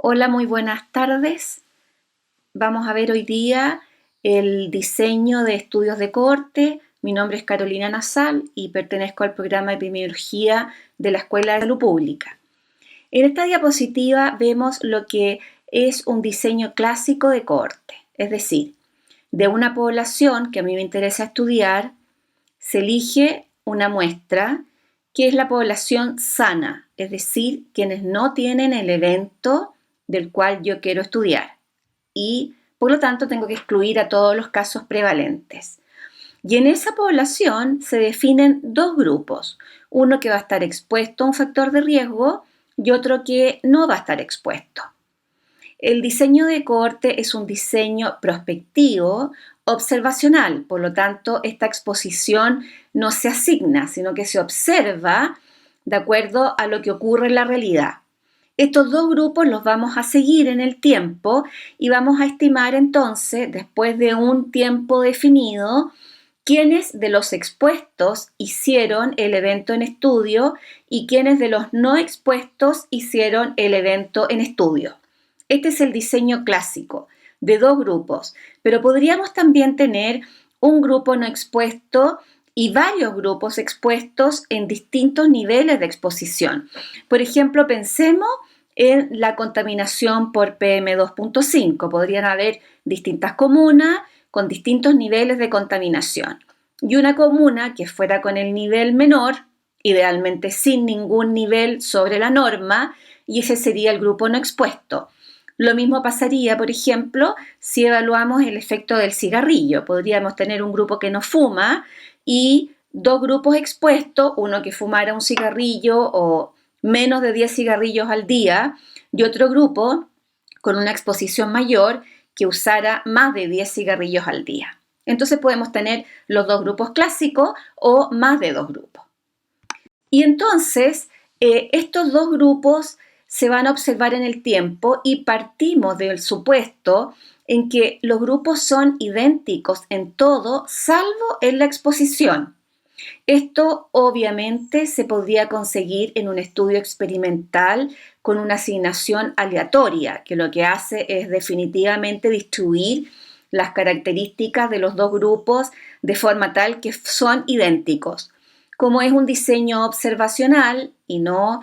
Hola, muy buenas tardes. Vamos a ver hoy día el diseño de estudios de cohorte. Mi nombre es Carolina Nasal y pertenezco al programa de epidemiología de la Escuela de Salud Pública. En esta diapositiva vemos lo que es un diseño clásico de cohorte, es decir, de una población que a mí me interesa estudiar, se elige una muestra que es la población sana, es decir, quienes no tienen el evento del cual yo quiero estudiar y por lo tanto tengo que excluir a todos los casos prevalentes. Y en esa población se definen dos grupos, uno que va a estar expuesto a un factor de riesgo y otro que no va a estar expuesto. El diseño de cohorte es un diseño prospectivo, observacional, por lo tanto esta exposición no se asigna, sino que se observa de acuerdo a lo que ocurre en la realidad. Estos dos grupos los vamos a seguir en el tiempo y vamos a estimar entonces, después de un tiempo definido, quiénes de los expuestos hicieron el evento en estudio y quiénes de los no expuestos hicieron el evento en estudio. Este es el diseño clásico de dos grupos, pero podríamos también tener un grupo no expuesto y varios grupos expuestos en distintos niveles de exposición. Por ejemplo, pensemos en la contaminación por PM2.5. Podrían haber distintas comunas con distintos niveles de contaminación. Y una comuna que fuera con el nivel menor, idealmente sin ningún nivel sobre la norma, y ese sería el grupo no expuesto. Lo mismo pasaría, por ejemplo, si evaluamos el efecto del cigarrillo. Podríamos tener un grupo que no fuma y dos grupos expuestos, uno que fumara un cigarrillo o menos de 10 cigarrillos al día y otro grupo con una exposición mayor que usara más de 10 cigarrillos al día. Entonces podemos tener los dos grupos clásicos o más de dos grupos. Y entonces estos dos grupos se van a observar en el tiempo y partimos del supuesto en que los grupos son idénticos en todo, salvo en la exposición. Esto obviamente se podría conseguir en un estudio experimental con una asignación aleatoria, que lo que hace es definitivamente distribuir las características de los dos grupos de forma tal que son idénticos. Como es un diseño observacional y no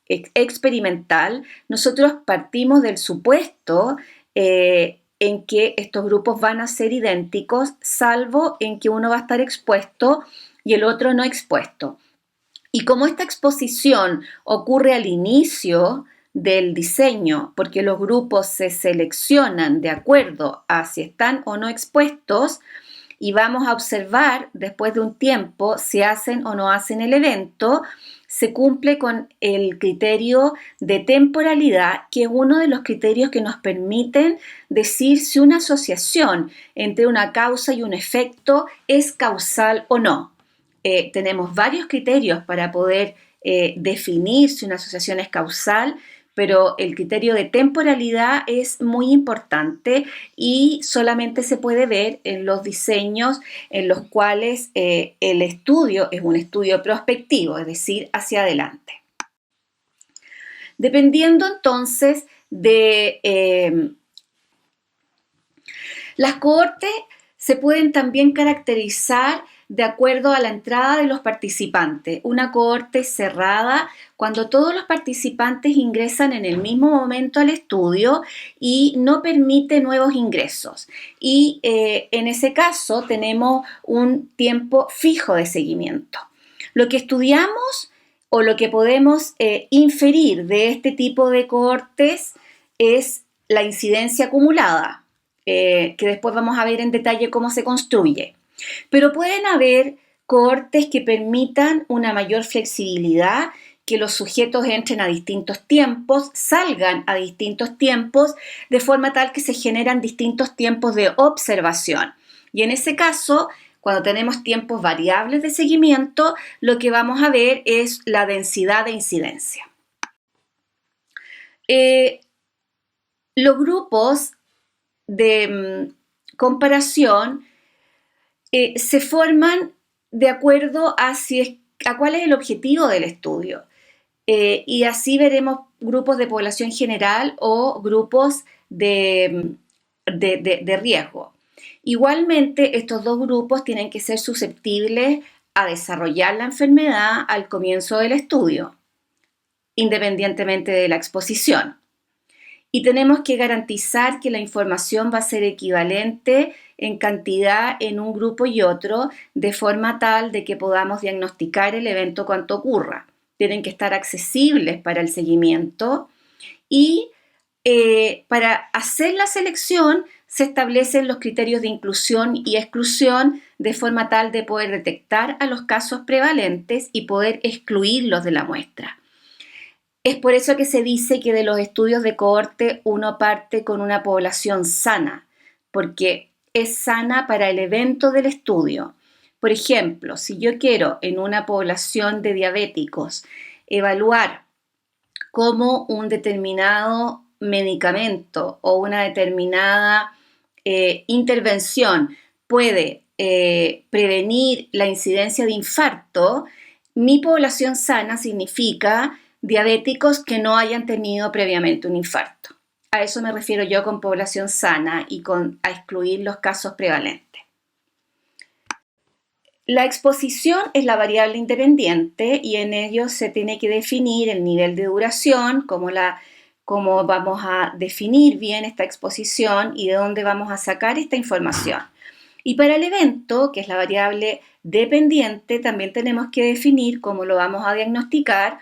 experimental, nosotros partimos del supuesto en que estos grupos van a ser idénticos, salvo en que uno va a estar expuesto y el otro no expuesto. Y como esta exposición ocurre al inicio del diseño, porque los grupos se seleccionan de acuerdo a si están o no expuestos, y vamos a observar después de un tiempo si hacen o no hacen el evento, se cumple con el criterio de temporalidad, que es uno de los criterios que nos permiten decir si una asociación entre una causa y un efecto es causal o no. Tenemos varios criterios para poder definir si una asociación es causal, pero el criterio de temporalidad es muy importante y solamente se puede ver en los diseños en los cuales el estudio es un estudio prospectivo, es decir, hacia adelante. Dependiendo entonces de las cohortes, se pueden también caracterizar de acuerdo a la entrada de los participantes. Una cohorte cerrada cuando todos los participantes ingresan en el mismo momento al estudio y no permite nuevos ingresos. Y en ese caso tenemos un tiempo fijo de seguimiento. Lo que estudiamos o lo que podemos inferir de este tipo de cohortes es la incidencia acumulada, que después vamos a ver en detalle cómo se construye. Pero pueden haber cohortes que permitan una mayor flexibilidad, que los sujetos entren a distintos tiempos, salgan a distintos tiempos, de forma tal que se generan distintos tiempos de observación. Y en ese caso, cuando tenemos tiempos variables de seguimiento, lo que vamos a ver es la densidad de incidencia. Los grupos de comparación se forman de acuerdo a cuál es el objetivo del estudio. y así veremos grupos de población general o grupos de riesgo. Igualmente, estos dos grupos tienen que ser susceptibles a desarrollar la enfermedad al comienzo del estudio, independientemente de la exposición. Y tenemos que garantizar que la información va a ser equivalente en cantidad en un grupo y otro, de forma tal de que podamos diagnosticar el evento cuando ocurra. Tienen que estar accesibles para el seguimiento y para hacer la selección se establecen los criterios de inclusión y exclusión de forma tal de poder detectar a los casos prevalentes y poder excluirlos de la muestra. Es por eso que se dice que de los estudios de cohorte uno parte con una población sana, porque es sana para el evento del estudio. Por ejemplo, si yo quiero en una población de diabéticos evaluar cómo un determinado medicamento o una determinada intervención puede prevenir la incidencia de infarto, mi población sana significa diabéticos que no hayan tenido previamente un infarto. A eso me refiero yo con población sana y a excluir los casos prevalentes. La exposición es la variable independiente y en ello se tiene que definir el nivel de duración, cómo vamos a definir bien esta exposición y de dónde vamos a sacar esta información. Y para el evento, que es la variable dependiente, también tenemos que definir cómo lo vamos a diagnosticar,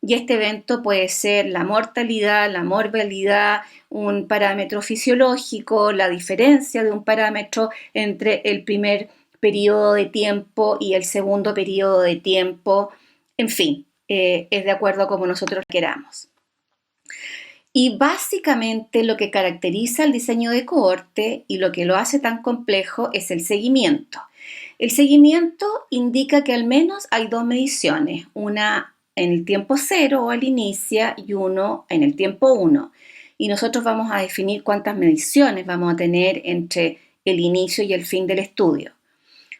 y este evento puede ser la mortalidad, la morbilidad, un parámetro fisiológico, la diferencia de un parámetro entre el primer periodo de tiempo y el segundo periodo de tiempo, en fin, es de acuerdo a como nosotros queramos. Y básicamente lo que caracteriza el diseño de cohorte y lo que lo hace tan complejo es el seguimiento. El seguimiento indica que al menos hay dos mediciones, una en el tiempo 0 o al inicio y uno en el tiempo 1. Y nosotros vamos a definir cuántas mediciones vamos a tener entre el inicio y el fin del estudio.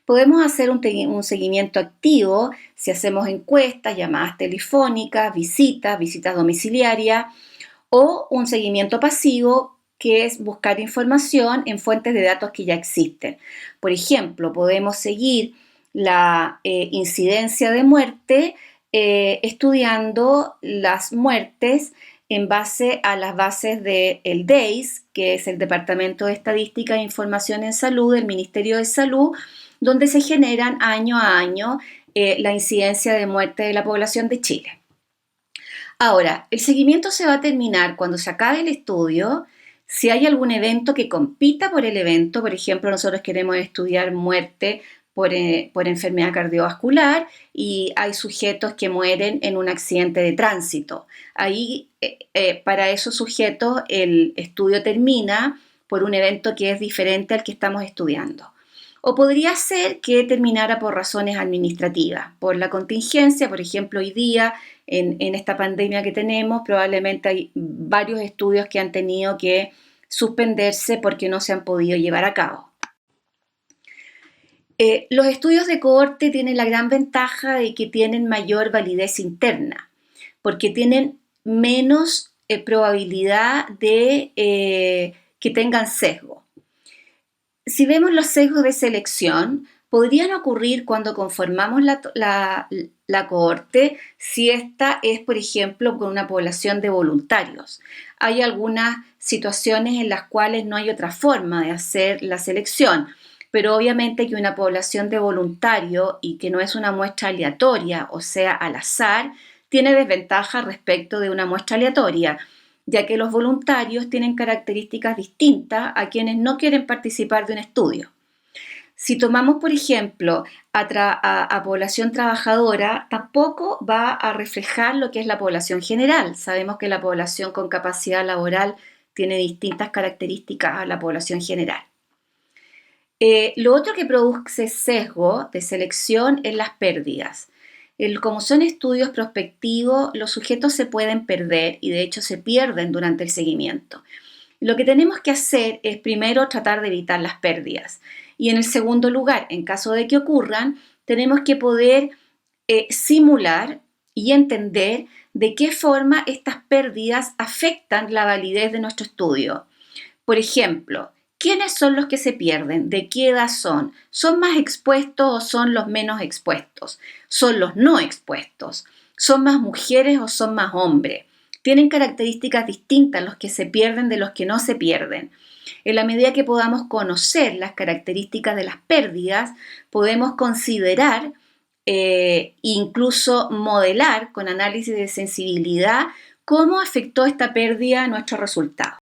Podemos hacer un seguimiento activo si hacemos encuestas, llamadas telefónicas, visitas domiciliarias, o un seguimiento pasivo, que es buscar información en fuentes de datos que ya existen. Por ejemplo, podemos seguir la incidencia de muerte estudiando las muertes en base a las bases del DEIS, que es el Departamento de Estadística e Información en Salud del Ministerio de Salud, donde se generan año a año la incidencia de muerte de la población de Chile. Ahora, el seguimiento se va a terminar cuando se acabe el estudio. Si hay algún evento que compita por el evento, por ejemplo, nosotros queremos estudiar muerte por enfermedad cardiovascular y hay sujetos que mueren en un accidente de tránsito. Ahí, para esos sujetos, el estudio termina por un evento que es diferente al que estamos estudiando. O podría ser que terminara por razones administrativas, por la contingencia. Por ejemplo, hoy día, en esta pandemia que tenemos, probablemente hay varios estudios que han tenido que suspenderse porque no se han podido llevar a cabo. Los estudios de cohorte tienen la gran ventaja de que tienen mayor validez interna, porque tienen menos probabilidad de que tengan sesgo. Si vemos los sesgos de selección, podrían ocurrir cuando conformamos la cohorte si esta es, por ejemplo, con una población de voluntarios. Hay algunas situaciones en las cuales no hay otra forma de hacer la selección, pero obviamente que una población de voluntarios y que no es una muestra aleatoria, o sea, al azar, tiene desventaja respecto de una muestra aleatoria, ya que los voluntarios tienen características distintas a quienes no quieren participar de un estudio. Si tomamos, por ejemplo, a población trabajadora, tampoco va a reflejar lo que es la población general. Sabemos que la población con capacidad laboral tiene distintas características a la población general. Lo otro que produce sesgo de selección es las pérdidas. Como son estudios prospectivos, los sujetos se pueden perder y de hecho se pierden durante el seguimiento. Lo que tenemos que hacer es primero tratar de evitar las pérdidas y en el segundo lugar, en caso de que ocurran, tenemos que poder simular y entender de qué forma estas pérdidas afectan la validez de nuestro estudio. Por ejemplo, ¿quiénes son los que se pierden? ¿De qué edad son? ¿Son más expuestos o son los menos expuestos? ¿Son los no expuestos? ¿Son más mujeres o son más hombres? Tienen características distintas los que se pierden de los que no se pierden. En la medida que podamos conocer las características de las pérdidas, podemos considerar incluso modelar con análisis de sensibilidad cómo afectó esta pérdida a nuestro resultado.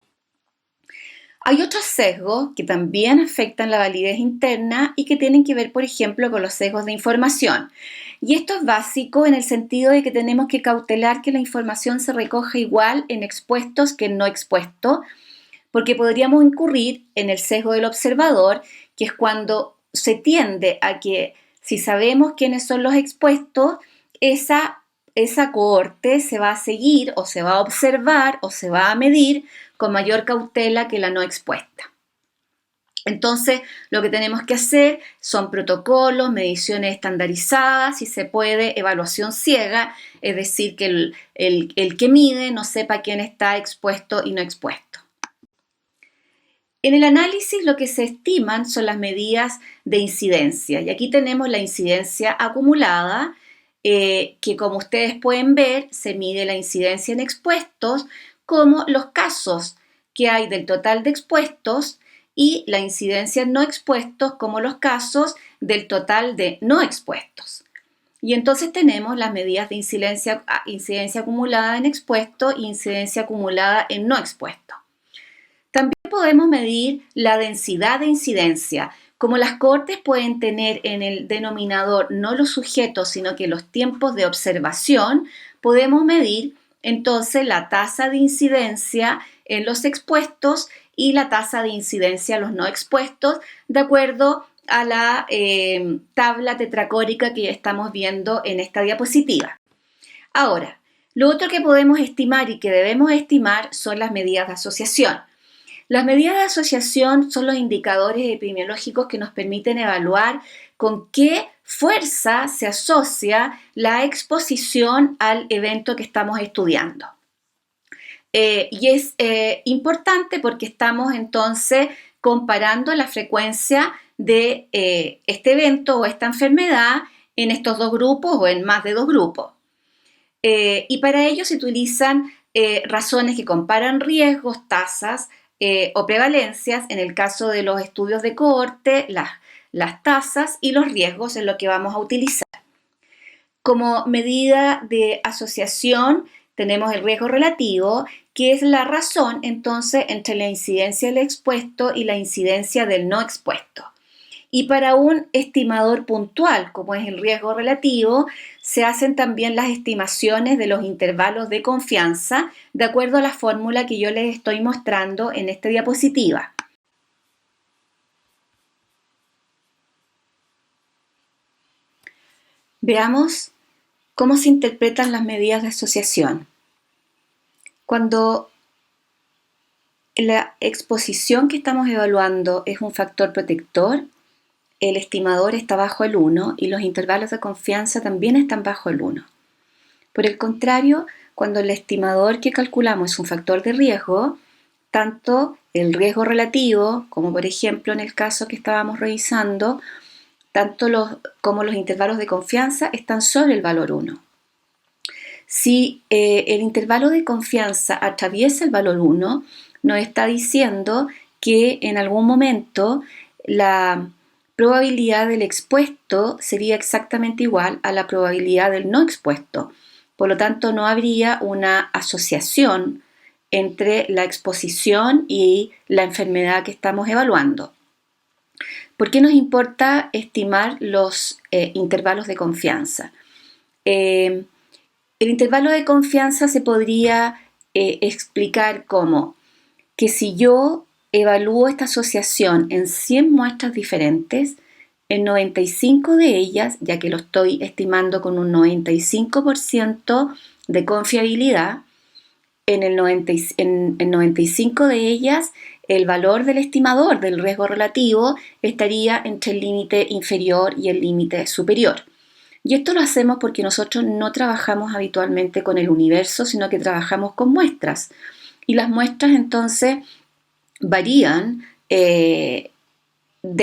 Hay otros sesgos que también afectan la validez interna y que tienen que ver, por ejemplo, con los sesgos de información. Y esto es básico en el sentido de que tenemos que cautelar que la información se recoja igual en expuestos que en no expuestos, porque podríamos incurrir en el sesgo del observador, que es cuando se tiende a que si sabemos quiénes son los expuestos, esa cohorte se va a seguir o se va a observar o se va a medir con mayor cautela que la no expuesta. Entonces, lo que tenemos que hacer son protocolos, mediciones estandarizadas, si se puede, evaluación ciega, es decir, que el que mide no sepa quién está expuesto y no expuesto. En el análisis lo que se estiman son las medidas de incidencia y aquí tenemos la incidencia acumulada, que como ustedes pueden ver se mide la incidencia en expuestos como los casos que hay del total de expuestos y la incidencia en no expuestos como los casos del total de no expuestos. Y entonces tenemos las medidas de incidencia acumulada en expuestos e incidencia acumulada en no expuestos. También podemos medir la densidad de incidencia. Como las cohortes pueden tener en el denominador no los sujetos, sino que los tiempos de observación, podemos medir entonces la tasa de incidencia en los expuestos y la tasa de incidencia en los no expuestos, de acuerdo a la tabla tetracórica que estamos viendo en esta diapositiva. Ahora, lo otro que podemos estimar y que debemos estimar son las medidas de asociación. Las medidas de asociación son los indicadores epidemiológicos que nos permiten evaluar con qué fuerza se asocia la exposición al evento que estamos estudiando. Y es importante porque estamos entonces comparando la frecuencia de este evento o esta enfermedad en estos dos grupos o en más de dos grupos. Y para ello se utilizan razones que comparan riesgos, tasas, o prevalencias, en el caso de los estudios de cohorte, las tasas y los riesgos es lo que vamos a utilizar. Como medida de asociación tenemos el riesgo relativo, que es la razón entonces entre la incidencia del expuesto y la incidencia del no expuesto. Y para un estimador puntual, como es el riesgo relativo, se hacen también las estimaciones de los intervalos de confianza de acuerdo a la fórmula que yo les estoy mostrando en esta diapositiva. Veamos cómo se interpretan las medidas de asociación. Cuando la exposición que estamos evaluando es un factor protector, el estimador está bajo el 1 y los intervalos de confianza también están bajo el 1. Por el contrario, cuando el estimador que calculamos es un factor de riesgo, tanto el riesgo relativo, como por ejemplo en el caso que estábamos revisando, como los intervalos de confianza están sobre el valor 1. Si el intervalo de confianza atraviesa el valor 1, nos está diciendo que en algún momento la probabilidad del expuesto sería exactamente igual a la probabilidad del no expuesto. Por lo tanto, no habría una asociación entre la exposición y la enfermedad que estamos evaluando. ¿Por qué nos importa estimar los intervalos de confianza? El intervalo de confianza se podría explicar como que si yo evalúo esta asociación en 100 muestras diferentes, en 95 de ellas, ya que lo estoy estimando con un 95% de confiabilidad, en 95 de ellas el valor del estimador del riesgo relativo estaría entre el límite inferior y el límite superior. Y esto lo hacemos porque nosotros no trabajamos habitualmente con el universo, sino que trabajamos con muestras. Y las muestras entonces varían de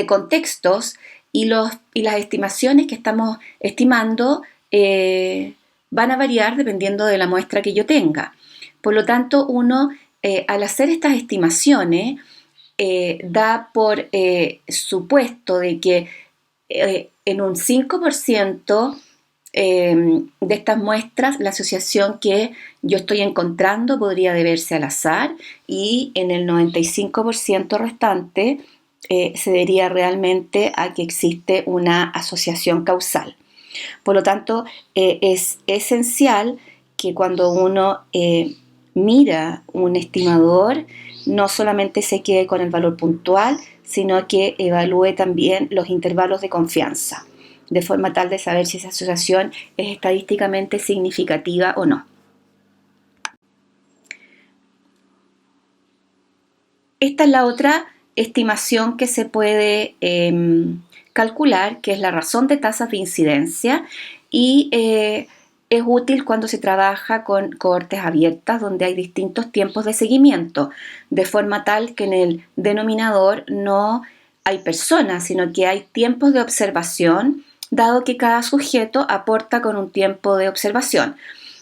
contextos y las estimaciones que estamos estimando van a variar dependiendo de la muestra que yo tenga. Por lo tanto, uno al hacer estas estimaciones da por supuesto de que en un 5% de estas muestras la asociación que yo estoy encontrando podría deberse al azar y en el 95% restante se debería realmente a que existe una asociación causal. Por lo tanto, es esencial que cuando uno mira un estimador, no solamente se quede con el valor puntual, sino que evalúe también los intervalos de confianza, de forma tal de saber si esa asociación es estadísticamente significativa o no. Esta es la otra estimación que se puede calcular, que es la razón de tasas de incidencia, y es útil cuando se trabaja con cohortes abiertas donde hay distintos tiempos de seguimiento, de forma tal que en el denominador no hay personas, sino que hay tiempos de observación, dado que cada sujeto aporta con un tiempo de observación.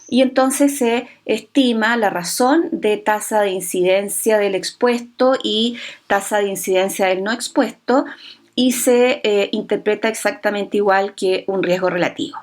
Y entonces se estima la razón de tasa de incidencia del expuesto y tasa de incidencia del no expuesto y se interpreta exactamente igual que un riesgo relativo.